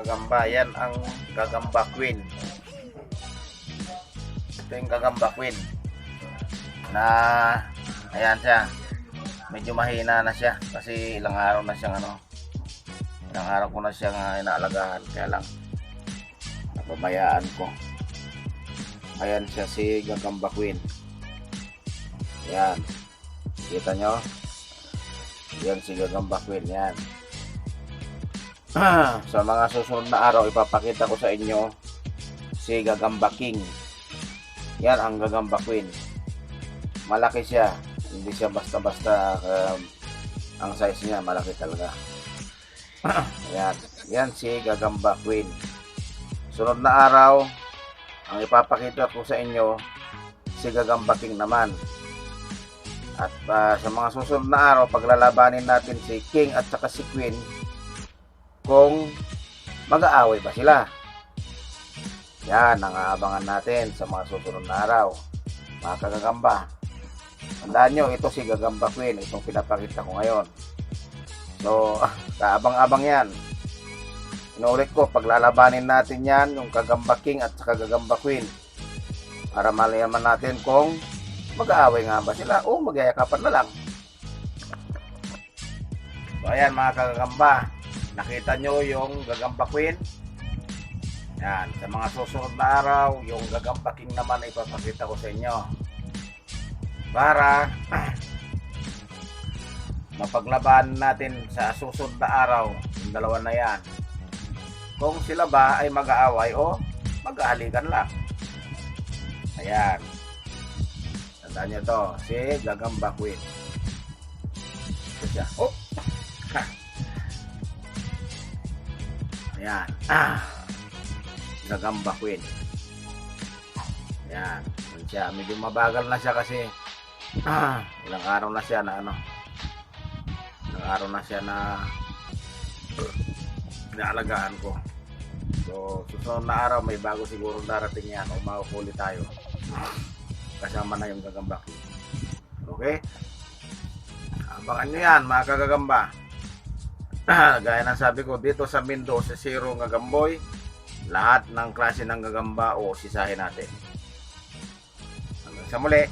kagamba, yan ang gagamba queen. Ito yung gagamba queen na ayan siya, medyo mahina na siya kasi ilang araw na siyang ilang araw ko na siyang inaalagaan, kaya lang napabayaan ko. Ayan siya, si gagamba queen. Yan, kita nyo, yan si gagamba queen. Yan. Sa mga susunod na araw ipapakita ko sa inyo si gagamba king. Yan ang gagamba queen. Malaki siya, hindi siya basta-basta ang size niya, malaki talaga. Yan, yan si gagamba queen. Sunod na araw ang ipapakita ko sa inyo si gagamba king naman. At sa mga susunod na araw paglalabanin natin si king at saka si queen kung mag-aaway ba sila. Yan ang aabangan natin sa mga susunod na araw, mga kagagamba. Tandaan nyo, ito si gagamba queen, itong pinapakita ko ngayon. So kaabang-abang yan. Inulit ko, paglalabanin natin yan, yung gagamba king at saka gagamba queen, para malaman natin kung mag-aaway nga ba sila o magyayakapan na lang. So ayan mga kagagamba, nakita nyo yung gagamba queen. Yan, sa mga susunod na araw, yung gagamba king naman ay ipapakita ko sa inyo para mapaglaban natin sa susunod na araw yung dalawa na yan, kung sila ba ay mag-aaway o mag-aaligan lang. Ayan, tandaan nyo to, si gagamba queen. Ito siya. Oh! Ayan. Gagamba queen. Ayan. Ayan siya. Medyo mabagal na siya kasi ilang araw na siya na ilang araw na siya na inaalagaan ko. So susunod na araw may bago siguro darating yan o makukulit tayo kasama na yung gagamba queen. Okay? Abangan nyo yan mga kagagamba. Gaya ng sabi ko, dito sa Mindo sa Zero Gagamboy, lahat ng klase ng gagamba o sisahin natin. Hanggang sa muli.